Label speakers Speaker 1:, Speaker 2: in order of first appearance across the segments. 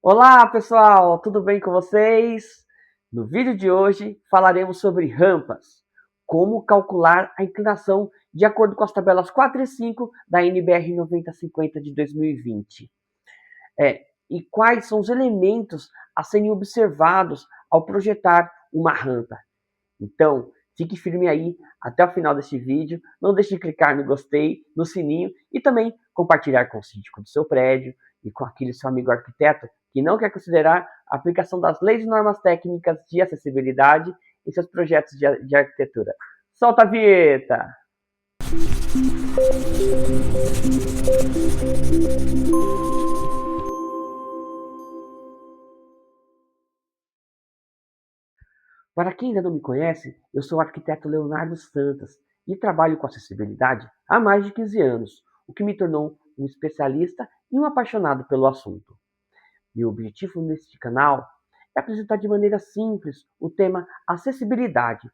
Speaker 1: Olá pessoal, tudo bem com vocês? No vídeo de hoje falaremos sobre rampas, como calcular a inclinação de acordo com as tabelas 4 e 5 da NBR 9050 de 2020. E quais são os elementos a serem observados ao projetar uma rampa. Então, fique firme aí até o final deste vídeo, não deixe de clicar no gostei, no sininho e também compartilhar com o síndico do seu prédio e com aquele seu amigo arquiteto que não quer considerar a aplicação das leis e normas técnicas de acessibilidade em seus projetos de arquitetura. Solta a vinheta! Para quem ainda não me conhece, eu sou o arquiteto Leonardo Santos e trabalho com acessibilidade há mais de 15 anos, o que me tornou um especialista e um apaixonado pelo assunto. Meu objetivo neste canal é apresentar de maneira simples o tema acessibilidade,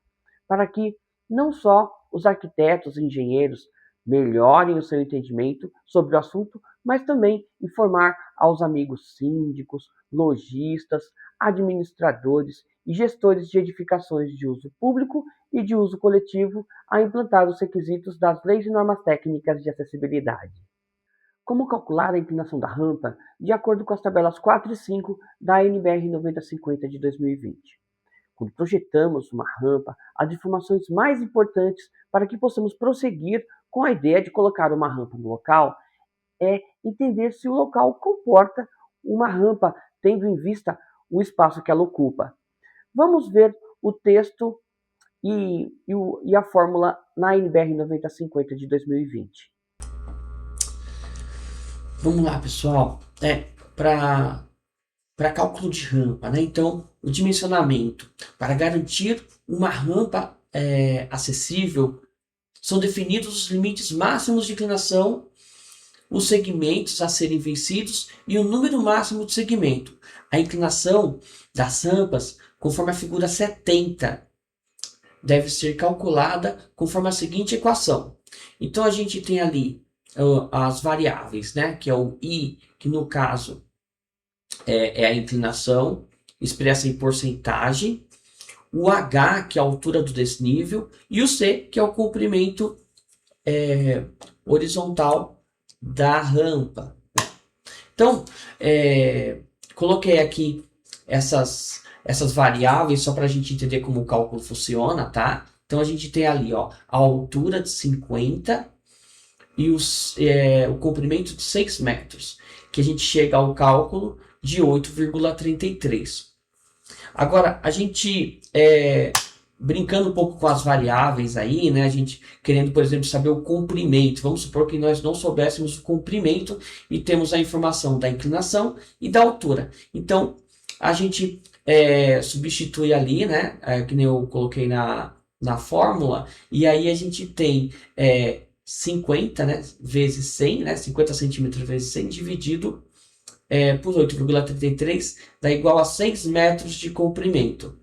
Speaker 1: para que não só os arquitetos e engenheiros melhorem o seu entendimento sobre o assunto, mas também informar aos amigos síndicos, lojistas, administradores e gestores de edificações de uso público e de uso coletivo a implantar os requisitos das leis e normas técnicas de acessibilidade. Como calcular a inclinação da rampa de acordo com as tabelas 4 e 5 da NBR 9050 de 2020? Quando projetamos uma rampa, as informações mais importantes para que possamos prosseguir com a ideia de colocar uma rampa no local é entender se o local comporta uma rampa, tendo em vista o espaço que ela ocupa. Vamos ver o texto e a fórmula na NBR 9050 de 2020.
Speaker 2: Vamos lá, pessoal. Para cálculo de rampa, né? Então, o dimensionamento. Para garantir uma rampa acessível, são definidos os limites máximos de inclinação, os segmentos a serem vencidos e o número máximo de segmento. A inclinação das rampas, conforme a figura 70, deve ser calculada conforme a seguinte equação. Então, a gente tem ali as variáveis, né? Que é o I, que no caso é a inclinação, expressa em porcentagem, o H, que é a altura do desnível, e o C, que é o comprimento horizontal da rampa. Então, coloquei aqui essas variáveis só para a gente entender como o cálculo funciona, tá? Então, a gente tem ali ó, a altura de 50 e o comprimento de 6 metros, que a gente chega ao cálculo de 8,33. Agora, a gente, brincando um pouco com as variáveis aí, né? A gente querendo, por exemplo, saber o comprimento. Vamos supor que nós não soubéssemos o comprimento e temos a informação da inclinação e da altura. Então, a gente substitui ali, né? Que nem eu coloquei na fórmula, e aí a gente tem 50, né, vezes 100, né, 50 centímetros vezes 100 dividido por 8,33 dá igual a 6 metros de comprimento.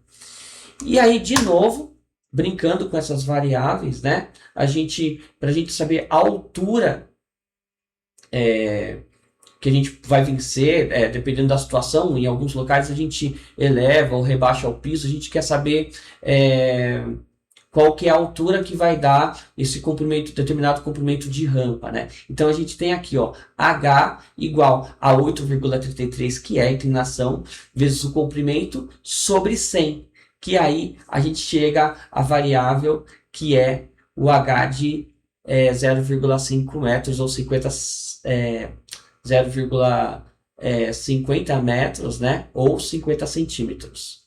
Speaker 2: E aí, de novo, brincando com essas variáveis, né, para a gente saber a altura que a gente vai vencer, dependendo da situação, em alguns locais a gente eleva ou rebaixa o piso, a gente quer saber qual que é a altura que vai dar esse comprimento, determinado comprimento de rampa, né? Então a gente tem aqui, ó, H igual a 8,33, que é a inclinação, vezes o comprimento, sobre 100, que aí a gente chega à variável que é o H de 0,5 metros ou 0,50 metros, né? Ou 50 centímetros.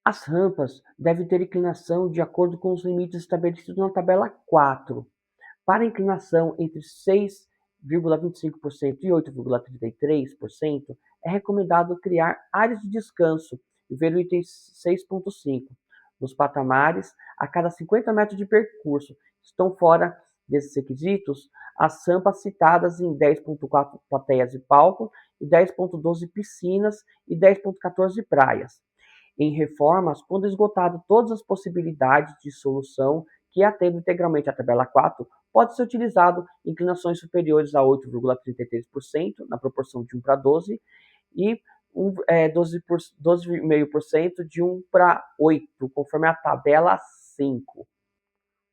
Speaker 1: As rampas devem ter inclinação de acordo com os limites estabelecidos na tabela 4. Para a inclinação entre 6,25% e 8,33%, é recomendado criar áreas de descanso e ver o item 6.5. Nos patamares, a cada 50 metros de percurso, estão fora desses requisitos as rampas citadas em 10.4 plateias de palco e 10.12 piscinas e 10.14 praias. Em reformas, quando esgotado todas as possibilidades de solução que atendem integralmente à tabela 4, pode ser utilizado inclinações superiores a 8,33% na proporção de 1 para 12 e 12,5% de 1 para 8, conforme a tabela 5.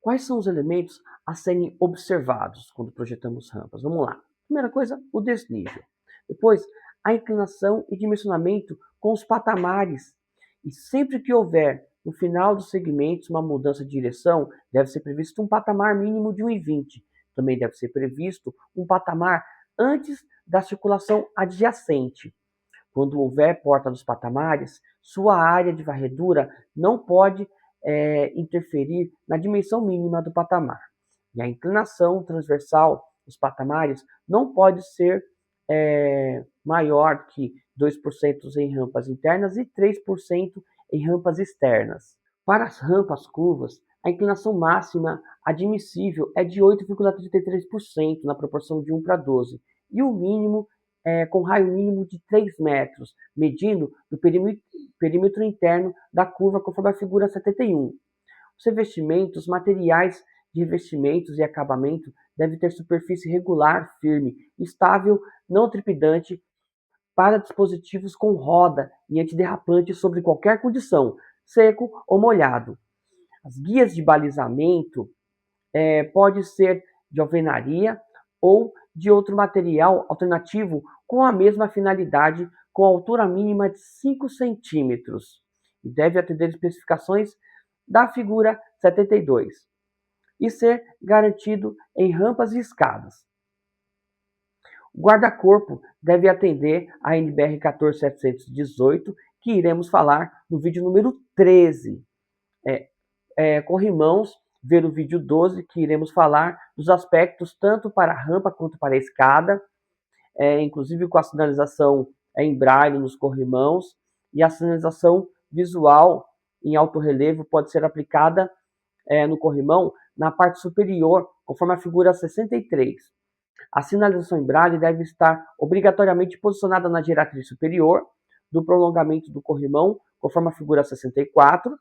Speaker 1: Quais são os elementos a serem observados quando projetamos rampas? Vamos lá. Primeira coisa, o desnível. Depois, a inclinação e dimensionamento com os patamares. E sempre que houver no final dos segmentos uma mudança de direção, deve ser previsto um patamar mínimo de 1,20. Também deve ser previsto um patamar antes da circulação adjacente. Quando houver porta dos patamares, sua área de varredura não pode interferir na dimensão mínima do patamar. E a inclinação transversal dos patamares não pode ser maior que 2% em rampas internas e 3% em rampas externas. Para as rampas curvas, a inclinação máxima admissível é de 8,33% na proporção de 1 para 12, e o mínimo com raio mínimo de 3 metros, medindo no perímetro interno da curva conforme a figura 71. Os revestimentos, materiais de revestimentos e acabamento devem ter superfície regular, firme, estável, não trepidante, para dispositivos com roda e antiderrapante sobre qualquer condição, seco ou molhado. As guias de balizamento pode ser de alvenaria ou de outro material alternativo com a mesma finalidade, com altura mínima de 5 centímetros, e deve atender especificações da figura 72 e ser garantido em rampas e escadas. O guarda-corpo deve atender a NBR 14718, que iremos falar no vídeo número 13. Corrimãos, ver o vídeo 12, que iremos falar dos aspectos tanto para a rampa quanto para a escada, inclusive com a sinalização em braille nos corrimãos, e a sinalização visual em alto relevo pode ser aplicada no corrimão na parte superior, conforme a figura 63. A sinalização em braille deve estar obrigatoriamente posicionada na geratriz superior do prolongamento do corrimão, conforme a figura 64.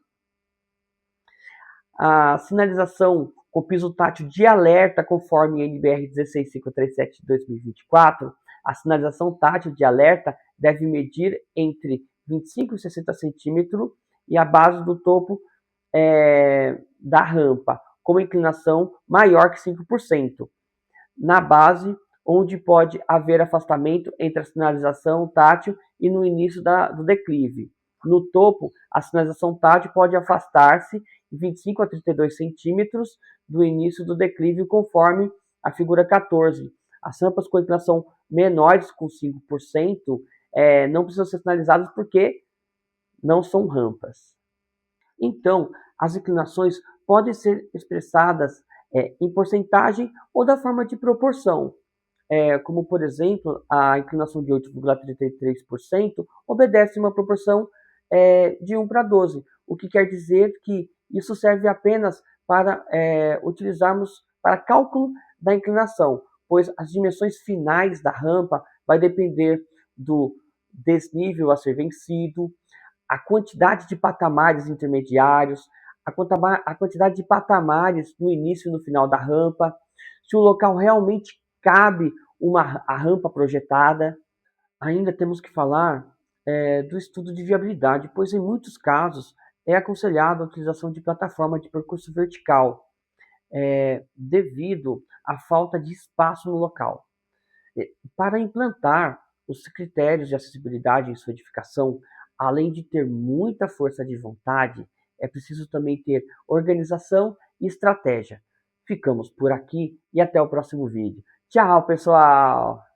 Speaker 1: A sinalização com piso tátil de alerta, conforme NBR 16537 de 2024, a sinalização tátil de alerta deve medir entre 25 e 60 centímetros e a base do topo da rampa, com inclinação maior que 5%. Na base, onde pode haver afastamento entre a sinalização tátil e no início do declive. No topo, a sinalização tátil pode afastar-se 25 a 32 centímetros do início do declive, conforme a figura 14. As rampas com inclinação menores, com 5%, não precisam ser sinalizadas porque não são rampas. Então, as inclinações podem ser expressadas em porcentagem ou da forma de proporção. Como, por exemplo, a inclinação de 8,33% obedece uma proporção de 1 para 12, o que quer dizer que isso serve apenas para utilizarmos para cálculo da inclinação, pois as dimensões finais da rampa vai depender do desnível a ser vencido, a quantidade de patamares intermediários, a quantidade de patamares no início e no final da rampa, se o local realmente cabe a rampa projetada. Ainda temos que falar do estudo de viabilidade, pois em muitos casos é aconselhado a utilização de plataforma de percurso vertical, devido à falta de espaço no local. Para implantar os critérios de acessibilidade em sua edificação, além de ter muita força de vontade, é preciso também ter organização e estratégia. Ficamos por aqui e até o próximo vídeo. Tchau, pessoal!